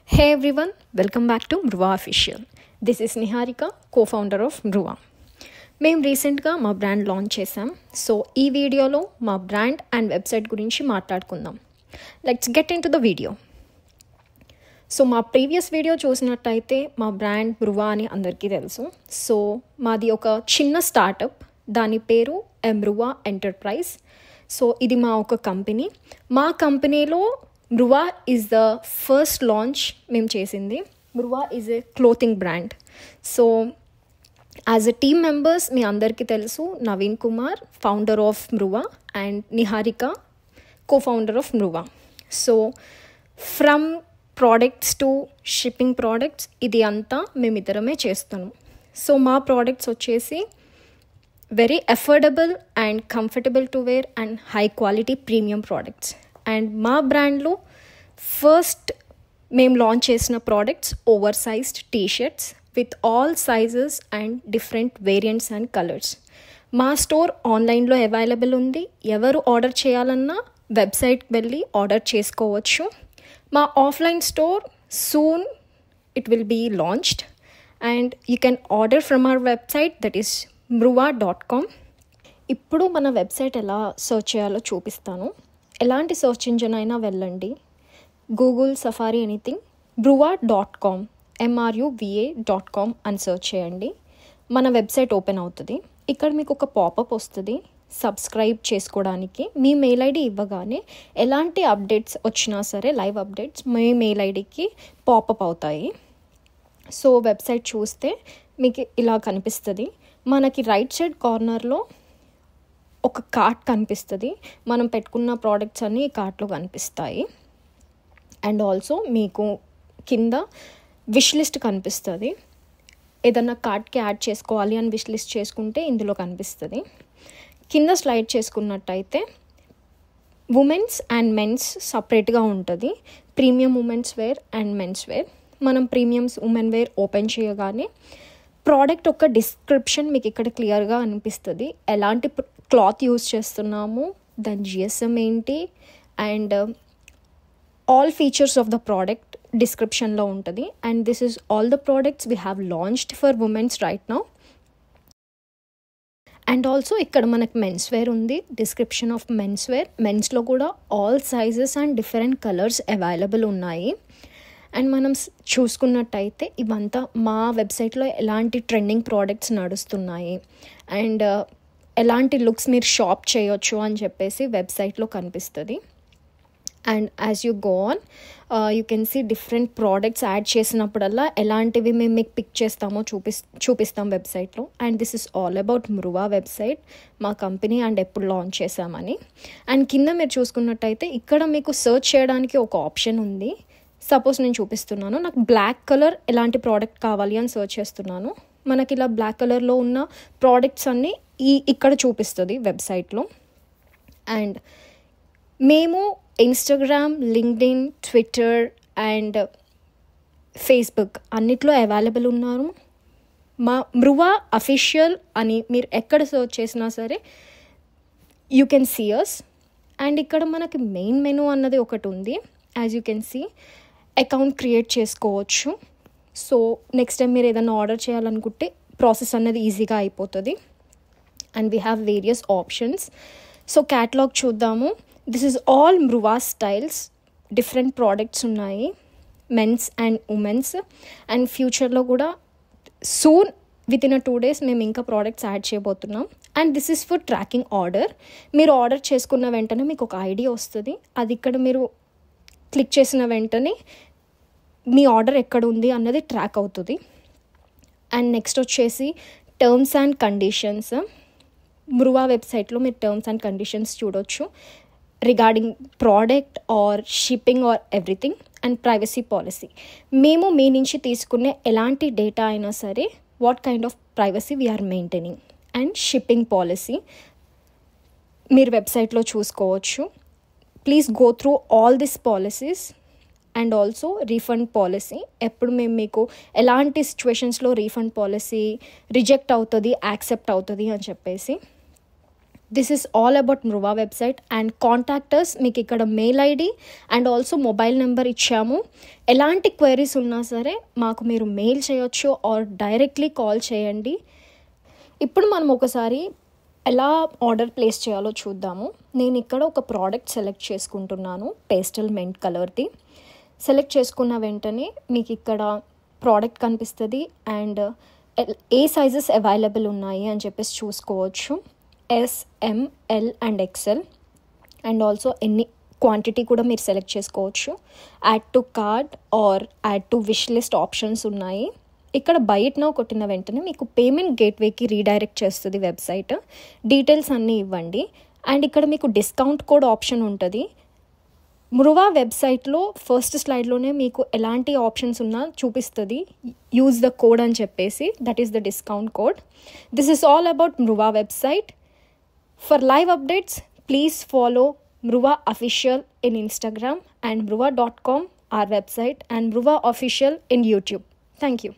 Hey everyone, welcome back to Mruva Official. This is Niharika, co-founder of Mruva. మేము రీసెంట్గా మా brand launch చేసాం. So ఈ వీడియోలో మా బ్రాండ్ అండ్ వెబ్సైట్ గురించి మాట్లాడుకుందాం. Let's get in to the video. So మా ప్రీవియస్ వీడియో చూసినట్టయితే మా బ్రాండ్ మృవా అని అందరికీ తెలుసు. సో మాది ఒక చిన్న స్టార్టప్, దాని పేరు మృవా ఎంటర్ప్రైజ్. సో ఇది మా ఒక కంపెనీ. మా కంపెనీలో Mruva is the first launch మేము చేసింది. Mruva is a clothing brand. So as a team members మీ అందరికీ తెలుసు, Naveen Kumar founder of Mruva and Niharika co-founder of Mruva. So from products to shipping products ఇది అంతా మేమిద్దరమే చేస్తున్నాం. సో మా ప్రోడక్ట్స్ వచ్చేసి very affordable and comfortable to wear and high quality premium products. And మా బ్రాండ్లో ఫస్ట్ మేము లాంచ్ చేసిన products over sized t-shirts with all sizes and different variants and colours. మా స్టోర్ ఆన్లైన్లో అవైలబుల్ ఉంది. ఎవరు ఆర్డర్ చేయాలన్నా వెబ్సైట్కి వెళ్ళి ఆర్డర్ చేసుకోవచ్చు. మా offline store soon it will be launched and you can order from our website that is mruva.com. ఇప్పుడు మన వెబ్సైట్ ఎలా సర్చ్ చేయాలో చూపిస్తాను. ఎలాంటి సర్చ్ ఇంజిన్ అయినా వెళ్ళండి, Google, safari, anything, mruva.com mruva.com అని సర్చ్ చేయండి. మన వెబ్సైట్ ఓపెన్ అవుతుంది. ఇక్కడ మీకు ఒక పాపప్ వస్తుంది సబ్స్క్రైబ్ చేసుకోవడానికి. మీ మెయిల్ ఐడి ఇవ్వగానే ఎలాంటి అప్డేట్స్ వచ్చినా సరే, లైవ్ అప్డేట్స్ మీ మెయిల్ ఐడికి పాపప్ అవుతాయి. సో వెబ్సైట్ చూస్తే మీకు ఇలా కనిపిస్తుంది. మనకి రైట్ సైడ్ కార్నర్లో ఒక కార్ట్ కనిపిస్తుంది. మనం పెట్టుకున్న ప్రోడక్ట్స్ అన్నీ ఈ కార్ట్లో కనిపిస్తాయి. అండ్ ఆల్సో మీకు కింద విష్ లిస్ట్ కనిపిస్తుంది. ఏదన్నా కార్ట్కి యాడ్ చేసుకోవాలి అని విష్ లిస్ట్ చేసుకుంటే ఇందులో కనిపిస్తుంది. కింద స్లైడ్ చేసుకున్నట్టయితే ఉమెన్స్ అండ్ మెన్స్ సపరేట్గా ఉంటుంది. Premium women's wear and men's wear. మనం ప్రీమియమ్స్ ఉమెన్ వేర్ ఓపెన్ చేయగానే ప్రోడక్ట్ ఒక డిస్క్రిప్షన్ మీకు ఇక్కడ క్లియర్గా అనిపిస్తుంది. ఎలాంటి క్లాత్ యూజ్ చేస్తున్నాము, దాని జిఎస్ఎం ఏంటి, and all features of the product డిస్క్రిప్షన్లో ఉంటుంది. And this is all the products we have launched for women's right now. And also ఇక్కడ మనకి మెన్స్ వేర్ ఉంది, డిస్క్రిప్షన్ ఆఫ్ మెన్స్ వేర్. మెన్స్లో కూడా all sizes and different colours available ఉన్నాయి. And మనం చూసుకున్నట్టయితే ఇవంతా మా వెబ్సైట్లో ఎలాంటి ట్రెండింగ్ ప్రోడక్ట్స్ నడుస్తున్నాయి అండ్ ఎలాంటి లుక్స్ మీరు షాప్ చేయొచ్చు అని చెప్పేసి వెబ్సైట్లో కనిపిస్తుంది. And as you go on you can see different products add చేసినప్పుడల్లా ఎలాంటివి మేము మీకు పిక్ చేస్తామో చూపిస్తాం వెబ్సైట్లో. And this is all about Mruva website, మా కంపెనీ అండ్ ఎప్పుడు లాంచ్ చేసామని. అండ్ కింద మీరు చూసుకున్నట్టయితే ఇక్కడ మీకు సర్చ్ చేయడానికి ఒక ఆప్షన్ ఉంది. సపోజ్ నేను చూపిస్తున్నాను, నాకు బ్లాక్ కలర్ ఎలాంటి ప్రోడక్ట్ కావాలి అని సర్చ్ చేస్తున్నాను. మనకి ఇలా బ్లాక్ కలర్లో ఉన్న ప్రోడక్ట్స్ అన్నీ ఇక్కడ చూపిస్తుంది వెబ్సైట్లో. అండ్ మేము Instagram, LinkedIn, Twitter and Facebook అన్నిట్లో అవైలబుల్ ఉన్నారు. మా మృవా అఫీషియల్ అని మీరు ఎక్కడ సర్చ్ చేసినా సరే you can see us. And ఇక్కడ మనకి మెయిన్ మెనూ అన్నది ఒకటి ఉంది. As you can see account create చేసుకోవచ్చు. సో నెక్స్ట్ టైం మీరు ఏదైనా ఆర్డర్ చేయాలనుకుంటే ప్రాసెస్ అన్నది ఈజీగా అయిపోతుంది. And we have various options. So catalog చూద్దాము. This is all Mruva styles. Different products ఉన్నాయి, మెన్స్ అండ్ ఉమెన్స్. అండ్ ఫ్యూచర్లో కూడా సూన్ విత్ ఇన్ 2 days మేము ఇంకా ప్రోడక్ట్స్ యాడ్ చేయబోతున్నాం. And this is for tracking order. మీరు ఆర్డర్ చేసుకున్న వెంటనే మీకు ఒక ఐడి వస్తుంది. అది ఇక్కడ మీరు క్లిక్ చేసిన వెంటనే మీ ఆర్డర్ ఎక్కడ ఉంది అన్నది ట్రాక్ అవుతుంది. అండ్ నెక్స్ట్ వచ్చేసి టర్మ్స్ అండ్ కండిషన్స్. మృవా వెబ్సైట్లో మీరు టర్మ్స్ అండ్ కండిషన్స్ చూడొచ్చు regarding product or shipping or everything. And privacy policy. మేము మీ నుంచి తీసుకునే ఎలాంటి డేటా అయినా సరే what kind of privacy we are maintaining. And shipping policy మీరు వెబ్సైట్లో చూసుకోవచ్చు. Please go through all this policies. And also refund policy. ఎప్పుడు మేము మీకు ఎలాంటి సిచ్యువేషన్స్లో రీఫండ్ పాలసీ రిజెక్ట్ అవుతుంది, యాక్సెప్ట్ అవుతుంది అని చెప్పేసి this is all about Mruva website and contactors. మీకు ఇక్కడ mail ID and also mobile number ఇచ్చాము. ఎలాంటి క్వైరీస్ ఉన్నా సరే మాకు మీరు మెయిల్ చేయొచ్చు ఆర్ డైరెక్ట్లీ కాల్ చేయండి. ఇప్పుడు మనం ఒకసారి ఎలా ఆర్డర్ ప్లేస్ చేయాలో చూద్దాము. నేను ఇక్కడ ఒక ప్రోడక్ట్ సెలెక్ట్ చేసుకుంటున్నాను, పేస్టల్ మెంట్ కలర్ది. సెలెక్ట్ చేసుకున్న వెంటనే మీకు ఇక్కడ ప్రోడక్ట్ కనిపిస్తుంది అండ్ ఏ సైజెస్ అవైలబుల్ ఉన్నాయి అని చెప్పేసి చూసుకోవచ్చు. S, M, L and XL and also ఎన్ని క్వాంటిటీ కూడా మీరు సెలెక్ట్ చేసుకోవచ్చు. Add to cart or add to wish list options ఉన్నాయి. ఇక్కడ బయట నౌ కొట్టిన వెంటనే మీకు పేమెంట్ గేట్వేకి రీడైరెక్ట్ చేస్తుంది వెబ్సైట్. డీటెయిల్స్ అన్నీ ఇవ్వండి అండ్ ఇక్కడ మీకు డిస్కౌంట్ కోడ్ ఆప్షన్ ఉంటుంది. మృవా వెబ్సైట్లో ఫస్ట్ స్లైడ్లోనే మీకు ఎలాంటి ఆప్షన్స్ ఉన్నా చూపిస్తుంది. యూజ్ ద కోడ్ అని చెప్పేసి, that is the discount code. This is all about Mruva website. For live updates, please follow Mruva Official in Instagram and mruva.com, our website, and Mruva Official in YouTube. Thank you.